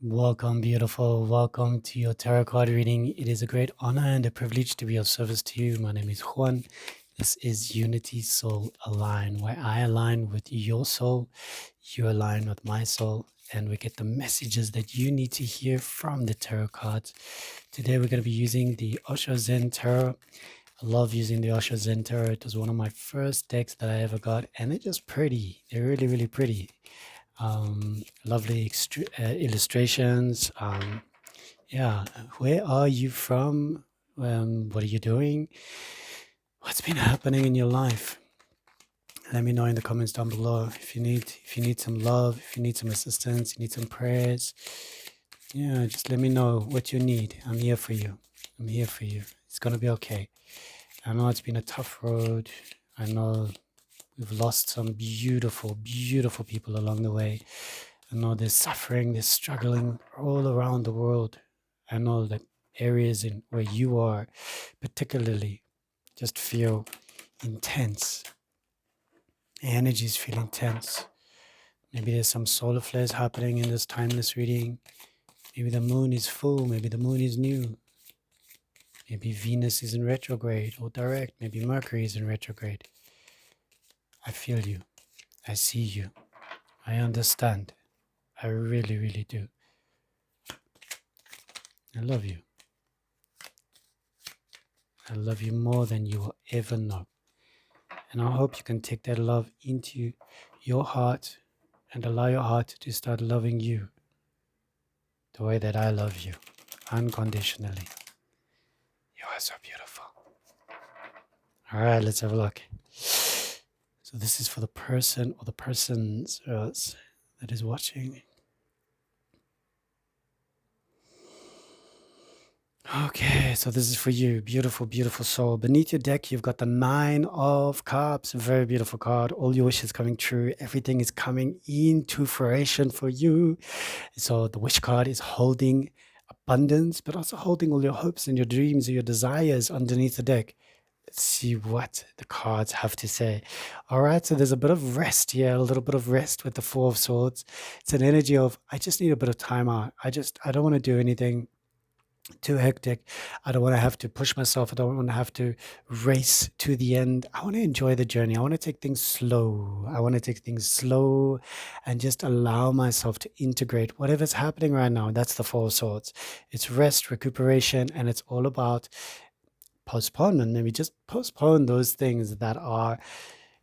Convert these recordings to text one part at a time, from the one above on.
Welcome, beautiful. Welcome to your tarot card reading. It is a great honor and a privilege to be of service to you. My name is Juan. This is Unity Soul Align, where I align with your soul, you align with my soul, and we get the messages that you need to hear from the tarot cards. Today, we're going to be using the Osho Zen Tarot. I love using the Osho Zen Tarot. It was one of my first decks that I ever got, and they're just pretty. They're really, really pretty. Lovely illustrations. Yeah, where are you from? What are you doing? What's been happening in your life? Let me know in the comments down below. If you need some love, if you need some assistance, you need some prayers. Yeah, just let me know what you need. I'm here for you. I'm here for you. It's gonna be okay. I know it's been a tough road. I know we've lost some beautiful, beautiful people along the way. I know there's suffering, there's struggling all around the world. I know that areas in where you are particularly just feel intense. Energies feel intense. Maybe there's some solar flares happening in this timeless reading. Maybe the moon is full, maybe the moon is new. Maybe Venus is in retrograde or direct. Maybe Mercury is in retrograde. I feel you. I see you. I understand. I really, really do. I love you. I love you more than you will ever know. And I hope you can take that love into your heart and allow your heart to start loving you the way that I love you, unconditionally. You are so beautiful. All right, let's have a look. So this is for the person or the persons that is watching. Okay, so this is for you, beautiful, beautiful soul. Beneath your deck, you've got the 9 of Cups, a very beautiful card. All your wishes coming true. Everything is coming into fruition for you. So the wish card is holding abundance, but also holding all your hopes and your dreams and your desires underneath the deck. Let's see what the cards have to say. All right, so there's a bit of rest here, a little bit of rest with the 4 of Swords. It's an energy of, I just need a bit of time out. I don't want to do anything too hectic. I don't want to have to push myself. I don't want to have to race to the end. I want to enjoy the journey. I want to take things slow. I want to take things slow and just allow myself to integrate whatever's happening right now. That's the 4 of Swords. It's rest, recuperation, and it's all about postponement. Maybe just postpone those things that are,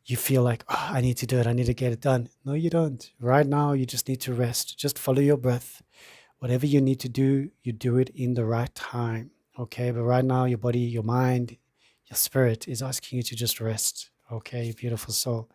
you feel like, oh, I need to do it. I need to get it done. No, you don't. Right now, you just need to rest. Just follow your breath. Whatever you need to do, you do it in the right time. Okay, but right now, your body, your mind, your spirit is asking you to just rest. Okay, beautiful soul.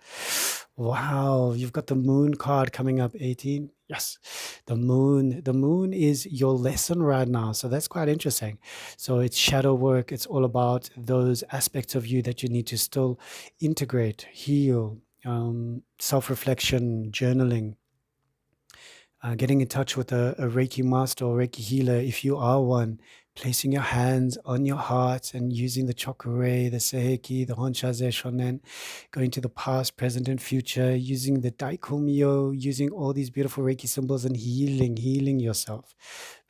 Wow, you've got the moon card coming up, 18. Yes, the moon. The moon is your lesson right now. So that's quite interesting. So it's shadow work. It's all about those aspects of you that you need to still integrate, heal, self-reflection, journaling, getting in touch with a Reiki master or Reiki healer, if you are one, placing your hands on your heart and using the chakra, the Seiki, the Honshaze Shonen, going to the past, present, and future, using the Daikomyo, using all these beautiful Reiki symbols and healing yourself.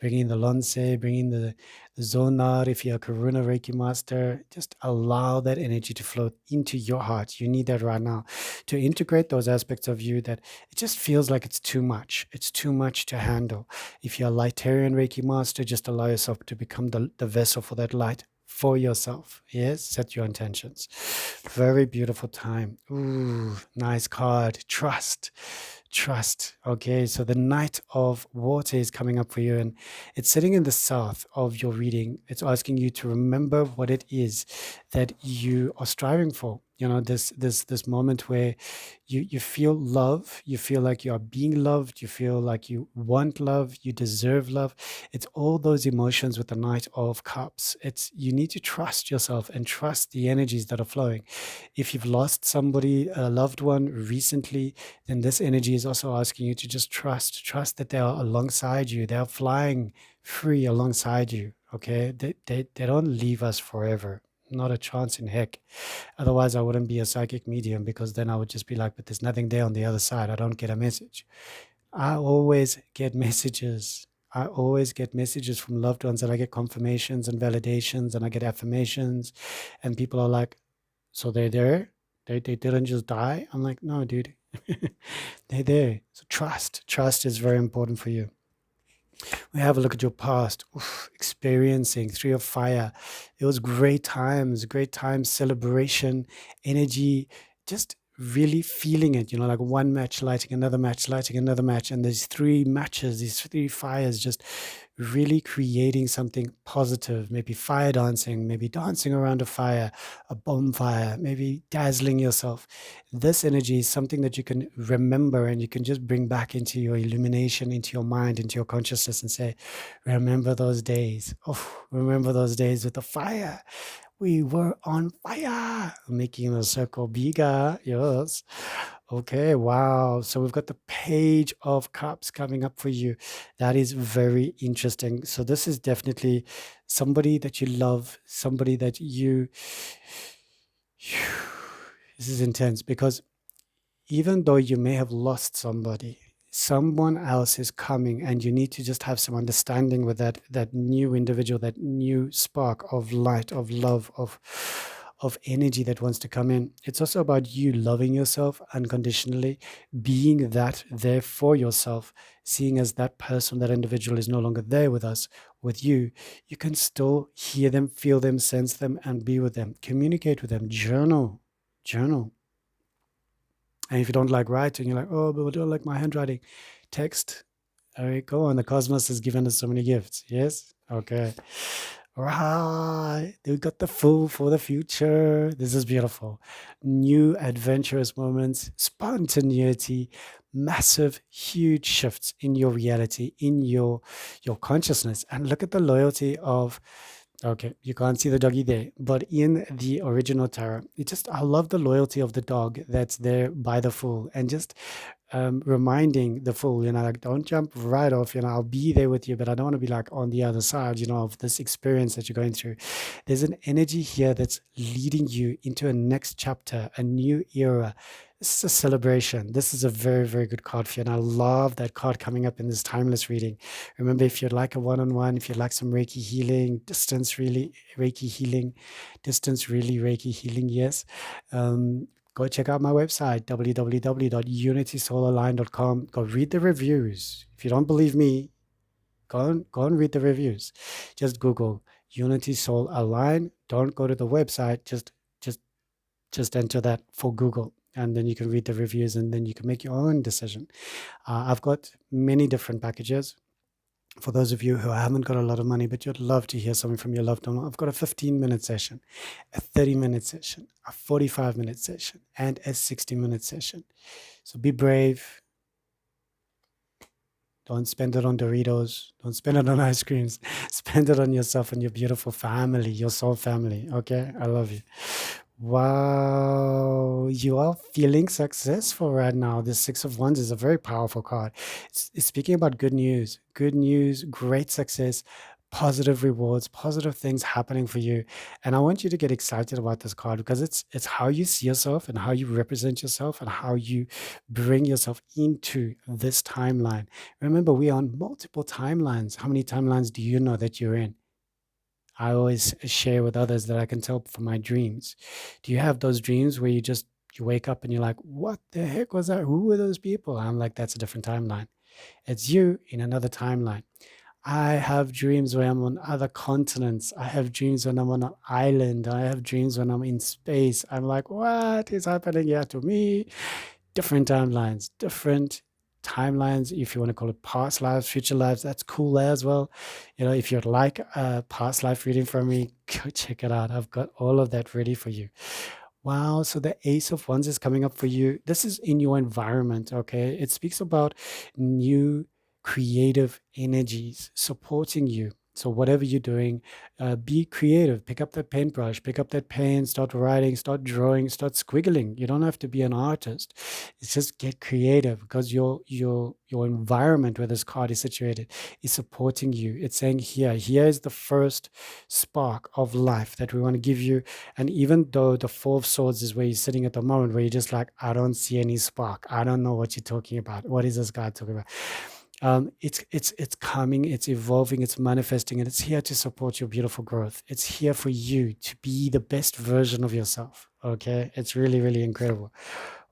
Bringing the Lonsei, bringing the Zonar, if you're a Karuna Reiki master, just allow that energy to flow into your heart. You need that right now to integrate those aspects of you that it just feels like it's too much. It's too much to handle. If you're a Lightarian Reiki master, just allow yourself to become the vessel for that light for yourself. Yes, set your intentions. Very beautiful time. Ooh, nice card. Trust. Okay, so the Knight of Water is coming up for you, and it's sitting in the south of your reading. It's asking you to remember what it is that you are striving for. You know, this moment where you feel love, you feel like you are being loved, you feel like you want love, you deserve love. It's all those emotions with the Knight of Cups. It's, you need to trust yourself and trust the energies that are flowing. If you've lost somebody, a loved one recently, then this energy is also asking you to just trust that they are alongside you. They are flying free alongside you. Okay, they don't leave us forever. Not a chance in heck. Otherwise, I wouldn't be a psychic medium, because then I would just be like, but there's nothing there on the other side. I don't get a message. I always get messages. I always get messages from loved ones, and I get confirmations and validations, and I get affirmations, and people are like, so they're there? They didn't just die? I'm like, no, dude. They're there. So trust is very important for you. We have a look at your past. Oof, experiencing Three of Fire. It was great times, celebration, energy, just really feeling it, like one match lighting another match, lighting another match. And there's three matches, these three fires, just really creating something positive, maybe fire dancing, maybe dancing around a fire, a bonfire, maybe dazzling yourself. This energy is something that you can remember and you can just bring back into your illumination, into your mind, into your consciousness and say, remember those days. Oh, remember those days with the fire. We were on fire, making the circle bigger. Yes. Okay, wow. So we've got the Page of Cups coming up for you. That is very interesting. So this is definitely somebody that you love, somebody that you. This is intense because even though you may have lost somebody, someone else is coming, and you need to just have some understanding with that new individual, that new spark of light, of love, of energy that wants to come in. It's also about you loving yourself unconditionally, being that there for yourself, seeing as that person, that individual is no longer there with us, with you. You can still hear them, feel them, sense them, and be with them. Communicate with them. Journal. And if you don't like writing, you're like, oh, but I don't like my handwriting. Text. All right, go on. The cosmos has given us so many gifts. Yes? Okay. Right. We got the Fool for the future. This is beautiful. New adventurous moments, spontaneity, massive, huge shifts in your reality, in your consciousness. And look at the loyalty of. Okay, you can't see the doggy there, but in the original tarot, I love the loyalty of the dog that's there by the Fool, and just reminding the Fool, like, don't jump right off, I'll be there with you, but I don't want to be like on the other side, of this experience that you're going through. There's an energy here that's leading you into a next chapter, a new era. This is a celebration. This is a very, very good card for you. And I love that card coming up in this timeless reading. Remember, if you'd like a one-on-one, if you'd like some Reiki healing, distance really Reiki healing, yes. Go check out my website, www.unitysolalign.com. Go read the reviews. If you don't believe me, go and read the reviews. Just Google Unity Soul Align. Don't go to the website. Just enter that for Google, and then you can read the reviews, and then you can make your own decision. I've got many different packages. For those of you who haven't got a lot of money, but you'd love to hear something from your loved one, I've got a 15-minute session, a 30-minute session, a 45-minute session, and a 60-minute session. So be brave. Don't spend it on Doritos. Don't spend it on ice creams. Spend it on yourself and your beautiful family, your soul family. Okay? I love you. Wow, you are feeling successful right now. The Six of Wands is a very powerful card. It's speaking about good news, great success, positive rewards, positive things happening for you. And I want you to get excited about this card because it's how you see yourself and how you represent yourself and how you bring yourself into this timeline. Remember, we are on multiple timelines. How many timelines do you know that you're in? I always share with others that I can tell from my dreams. Do you have those dreams where you wake up and you're like, what the heck was that? Who were those people? I'm like, that's a different timeline. It's you in another timeline. I have dreams where I'm on other continents. I have dreams when I'm on an island. I have dreams when I'm in space. I'm like, what is happening here to me? Different timelines, if you want to call it past lives, future lives, that's cool as well. If you'd like a past life reading from me, go check it out. I've got all of that ready for you. Wow, so the Ace of Wands is coming up for you. This is in your environment, okay? It speaks about new creative energies supporting you. So whatever you're doing, be creative. Pick up that paintbrush, pick up that pen, start writing, start drawing, start squiggling. You don't have to be an artist. It's just get creative because your environment where this card is situated is supporting you. It's saying here is the first spark of life that we want to give you. And even though the Four of Swords is where you're sitting at the moment, where you're just like, I don't see any spark. I don't know what you're talking about. What is this guy talking about? It's coming, it's evolving, it's manifesting, and it's here to support your beautiful growth. It's here for you to be the best version of yourself. Okay, it's really, really incredible.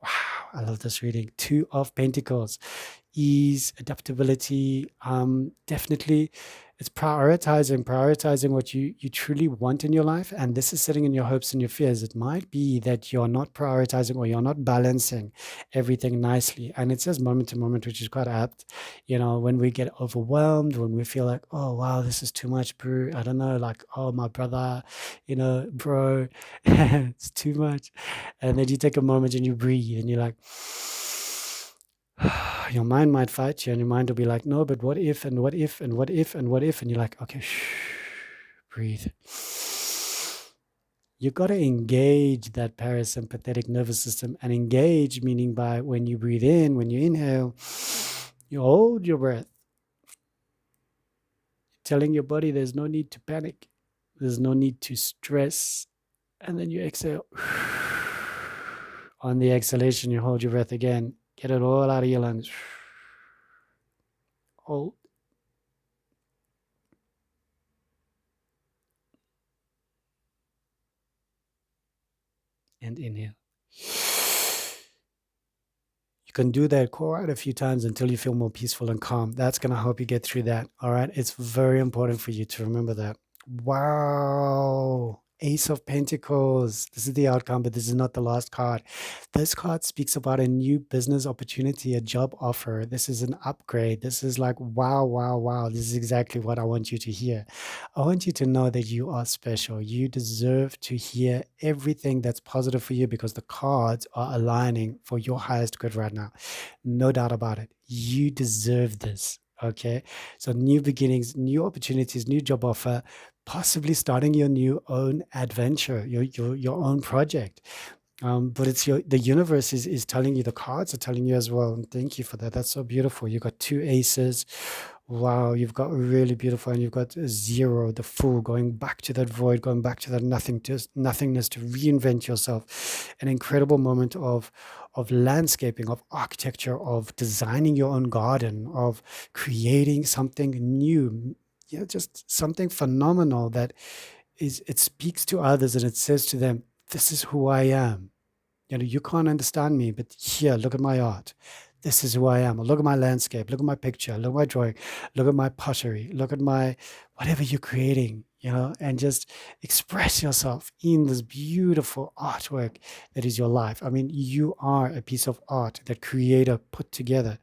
Wow, I love this reading. Two of Pentacles, ease, adaptability. Definitely, it's prioritizing what you truly want in your life, and this is sitting in your hopes and your fears. It might be that you're not prioritizing or you're not balancing everything nicely, and it says moment to moment, which is quite apt. When we get overwhelmed, when we feel like, oh wow, this is too much, bro. I don't know, like, oh my brother, bro, it's too much. And then you take a moment and you breathe and you're like, your mind might fight you, and your mind will be like, no, but what if, and what if, and what if, and what if, and you're like, okay, breathe. You got to engage that parasympathetic nervous system, and engage meaning by when you breathe in, when you inhale, you hold your breath, telling your body there's no need to panic, there's no need to stress, and then you exhale. On the exhalation, you hold your breath again, get it all out of your lungs. Hold and inhale. You can do that quite a few times until you feel more peaceful and calm. That's going to help you get through that. All right. It's very important for you to remember that. Wow. Ace of Pentacles. This is the outcome, but this is not the last card. This card speaks about a new business opportunity, a job offer. This is an upgrade. This is like, wow, wow, wow. This is exactly what I want you to hear. I want you to know that you are special. You deserve to hear everything that's positive for you because the cards are aligning for your highest good right now. No doubt about it. You deserve this. Okay. So new beginnings, new opportunities, new job offer, possibly starting your new own adventure, your own project. But it's the universe is telling you, the cards are telling you as well. And thank you for that. That's so beautiful. You got two aces. Wow, you've got really beautiful, and you've got a zero, the fool, going back to that void, going back to that nothingness to reinvent yourself. An incredible moment of landscaping, of architecture, of designing your own garden, of creating something new. Just something phenomenal that it speaks to others, and it says to them, this is who I am. You can't understand me, but here, look at my art. This is who I am. Look at my landscape. Look at my picture. Look at my drawing. Look at my pottery. Look at my whatever you're creating, and just express yourself in this beautiful artwork that is your life. I mean, you are a piece of art that creator put together.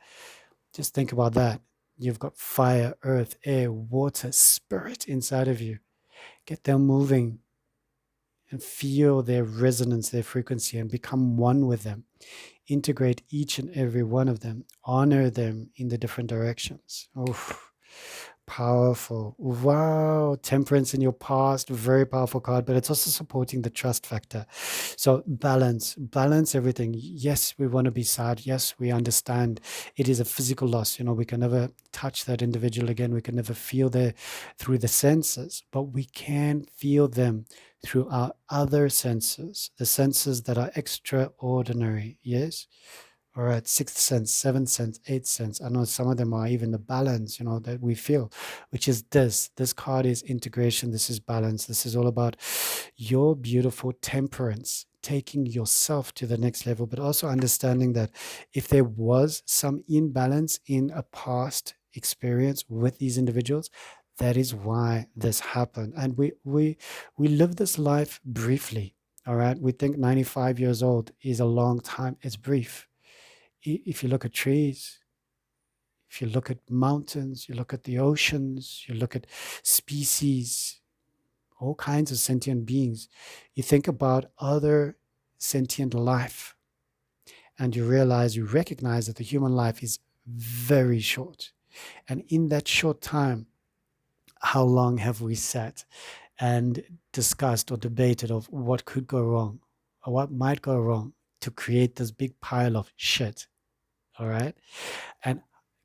Just think about that. You've got fire, earth, air, water, spirit inside of you. Get them moving and feel their resonance, their frequency, and become one with them. Integrate each and every one of them. Honor them in the different directions. Oof. Powerful. Wow. Temperance in your past, very powerful card, but it's also supporting the trust factor. So balance everything. Yes, we want to be sad. Yes, we understand it is a physical loss. We can never touch that individual again. We can never feel there through the senses, but we can feel them through our other senses, the senses that are extraordinary. Yes. All right, sixth sense, seventh sense, eighth sense. I know some of them are even the balance, that we feel, which is this. This card is integration. This is balance. This is all about your beautiful temperance, taking yourself to the next level, but also understanding that if there was some imbalance in a past experience with these individuals, that is why this happened. And we live this life briefly. All right. We think 95 years old is a long time. It's brief. If you look at trees, if you look at mountains, you look at the oceans, you look at species, all kinds of sentient beings, you think about other sentient life, and you recognize that the human life is very short. And in that short time, how long have we sat and discussed or debated of what could go wrong or what might go wrong to create this big pile of shit? All right. And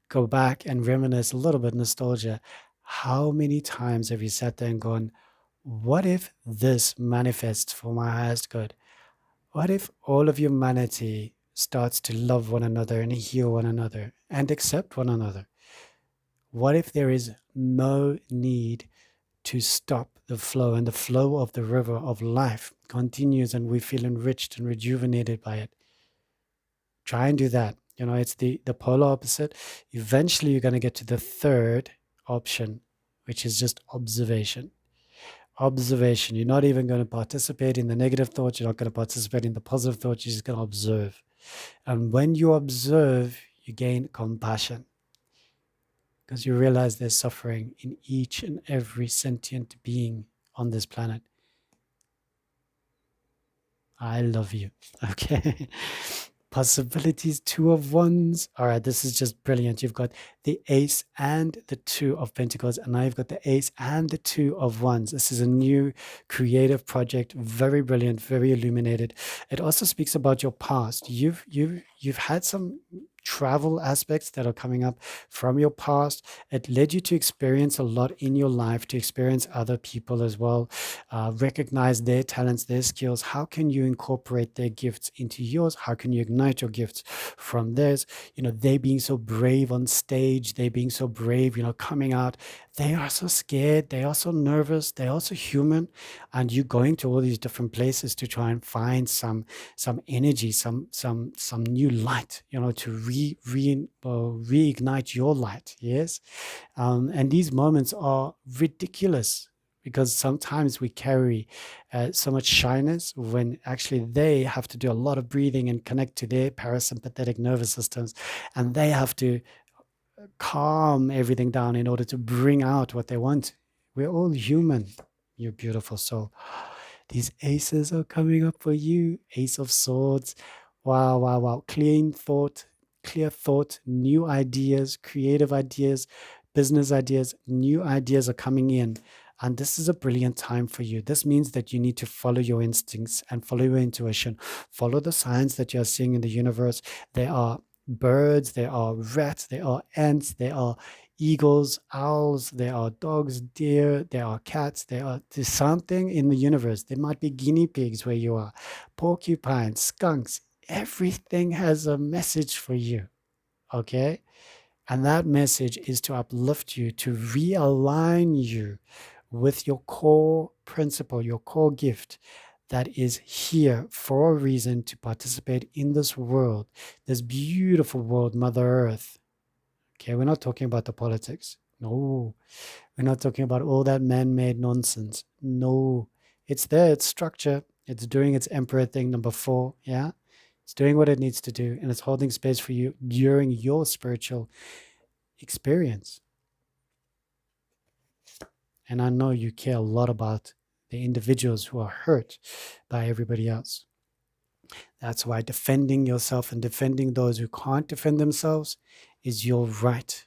go back and reminisce a little bit, nostalgia. How many times have you sat there and gone, what if this manifests for my highest good? What if all of humanity starts to love one another and heal one another and accept one another? What if there is no need to stop the flow, and the flow of the river of life continues and we feel enriched and rejuvenated by it? Try and do that. It's the polar opposite. Eventually, you're going to get to the third option, which is just observation. Observation. You're not even going to participate in the negative thoughts. You're not going to participate in the positive thoughts. You're just going to observe. And when you observe, you gain compassion because you realize there's suffering in each and every sentient being on this planet. I love you. Okay. Possibilities, 2 of Wands. All right, this is just brilliant. You've got the Ace and the 2 of Pentacles, and now you've got the Ace and the 2 of Wands. This is a new creative project, very brilliant, very illuminated. It also speaks about your past. You've had some travel aspects that are coming up from your past. It led you to experience a lot in your life, to experience other people as well, recognize their talents, their skills. How can you incorporate their gifts into yours? How can you ignite your gifts from theirs? They being so brave on stage, they being so brave, coming out. They are so scared, they are so nervous, they're also human. And you going to all these different places to try and find some energy, some new light, to reignite your light. Yes. And these moments are ridiculous because sometimes we carry so much shyness when actually they have to do a lot of breathing and connect to their parasympathetic nervous systems, and they have to calm everything down in order to bring out what they want. We're all human, you beautiful soul. These aces are coming up for you. Ace of Swords. Wow, wow, wow. Clear thought, new ideas, creative ideas, business ideas, new ideas are coming in. And this is a brilliant time for you. This means that you need to follow your instincts and follow your intuition. Follow the signs that you're seeing in the universe. There are birds, there are rats, there are ants, there are eagles, owls, there are dogs, deer, there are cats, there's something in the universe. There might be guinea pigs where you are, porcupines, skunks. Everything has a message for you, okay? And that message is to uplift you, to realign you with your core principle, your core gift that is here for a reason to participate in this world, this beautiful world, Mother Earth. Okay, we're not talking about the politics. No, we're not talking about all that man-made nonsense. No, it's there, it's structure. It's doing its emperor thing, number 4. Yeah, it's doing what it needs to do, and it's holding space for you during your spiritual experience. And I know you care a lot about the individuals who are hurt by everybody else. That's why defending yourself and defending those who can't defend themselves is your right.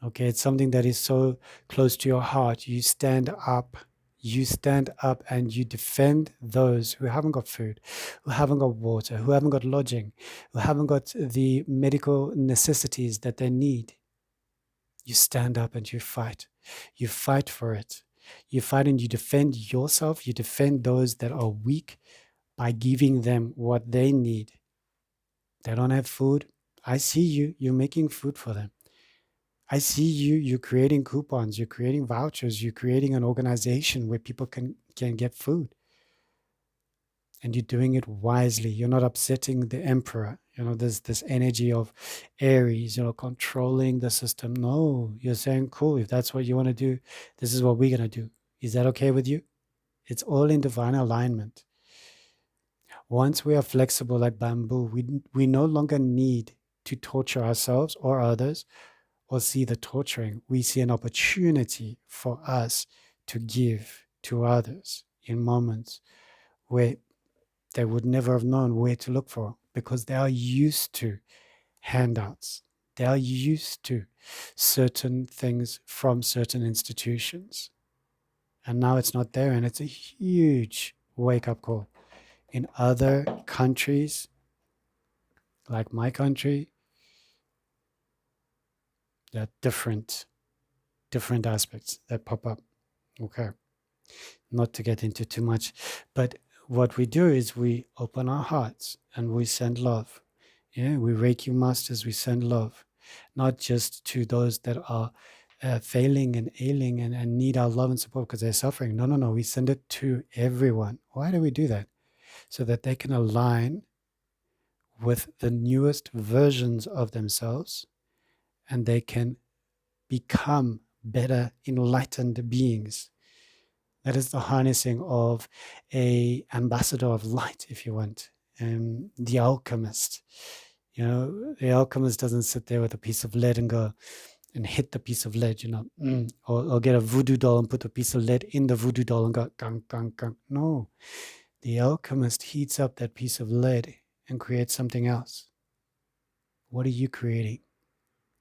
Okay, it's something that is so close to your heart. You stand up and you defend those who haven't got food, who haven't got water, who haven't got lodging, who haven't got the medical necessities that they need. You stand up and you fight. You fight for it. You fight and you defend yourself. You defend those that are weak by giving them what they need. They don't have food. I see you. You're making food for them. I see you. You're creating coupons. You're creating vouchers. You're creating an organization where people can get food. And you're doing it wisely. You're not upsetting the emperor. There's this energy of Aries, controlling the system. No, you're saying, cool, if that's what you want to do, this is what we're going to do. Is that okay with you? It's all in divine alignment. Once we are flexible like bamboo, we no longer need to torture ourselves or others or see the torturing. We see an opportunity for us to give to others in moments where they would never have known where to look for, because they are used to handouts. They are used to certain things from certain institutions. And now it's not there, and it's a huge wake-up call. In other countries, like my country, there are different aspects that pop up. Okay. Not to get into too much, but what we do is we open our hearts and we send love. Yeah, we Reiki masters, we send love, not just to those that are failing and ailing and need our love and support because they're suffering. No, no, no. We send it to everyone. Why do we do that? So that they can align with the newest versions of themselves and they can become better enlightened beings. That is the harnessing of a ambassador of light, if you want, the alchemist. The alchemist doesn't sit there with a piece of lead and go and hit the piece of lead, or get a voodoo doll and put a piece of lead in the voodoo doll and go gang, gang, gang. No, the alchemist heats up that piece of lead and creates something else. What are you creating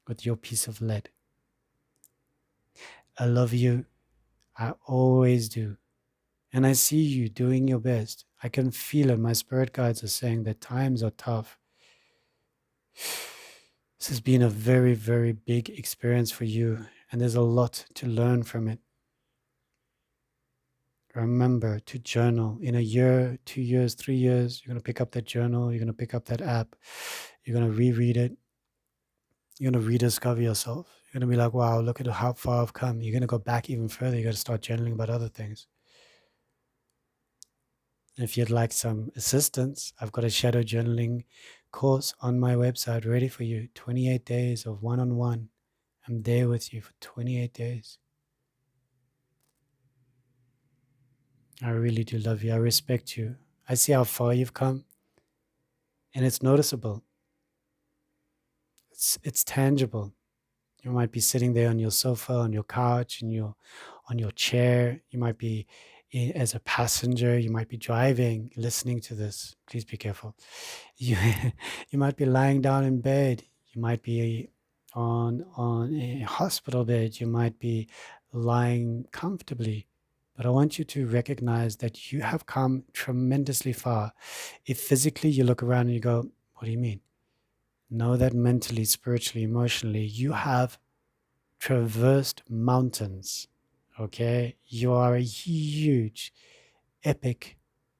with your piece of lead? I love you. I always do. And I see you doing your best. I can feel it. My spirit guides are saying that times are tough. This has been a very, very big experience for you, and there's a lot to learn from it. Remember to journal. In a year, 2 years, 3 years, you're going to pick up that journal, you're going to pick up that app, you're going to reread it, you're going to rediscover yourself. You're going to be like, wow, look at how far I've come. You're going to go back even further. You're going to start journaling about other things. If you'd like some assistance, I've got a shadow journaling course on my website ready for you. 28 days of one-on-one. I'm there with you for 28 days. I really do love you. I respect you. I see how far you've come, and it's noticeable. It's tangible. You might be sitting there on your sofa, on your couch, on your chair. You might be as a passenger. You might be driving, listening to this. Please be careful. You you might be lying down in bed. You might be on a hospital bed. You might be lying comfortably. But I want you to recognize that you have come tremendously far. If physically you look around and you go, what do you mean? Know that mentally, spiritually, emotionally, you have traversed mountains. Okay? You are a huge, epic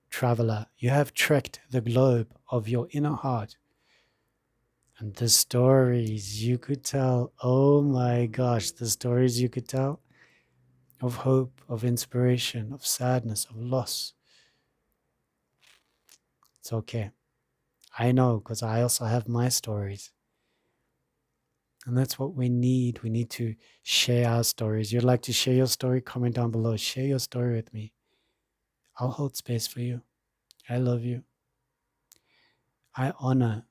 traveler. You have trekked the globe of your inner heart. And the stories you could tell, oh my gosh, the stories you could tell of hope, of inspiration, of sadness, of loss. It's okay. I know, because I also have my stories. And that's what we need. We need to share our stories. You'd like to share your story? Comment down below. Share your story with me. I'll hold space for you. I love you. I honor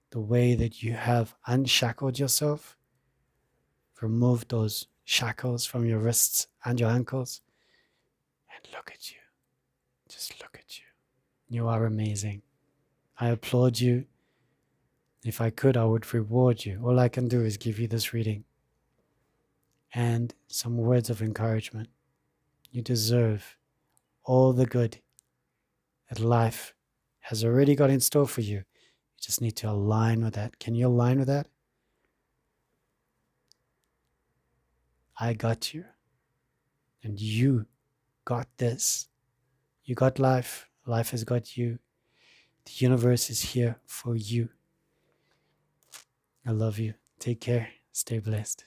the way that you have unshackled yourself, removed those shackles from your wrists and your ankles, and look at you. Just look at you. You are amazing. I applaud you. If I could, I would reward you. All I can do is give you this reading and some words of encouragement. You deserve all the good that life has already got in store for you. You just need to align with that. Can you align with that? I got you. And you got this. You got life. Life has got you. The universe is here for you. I love you. Take care. Stay blessed.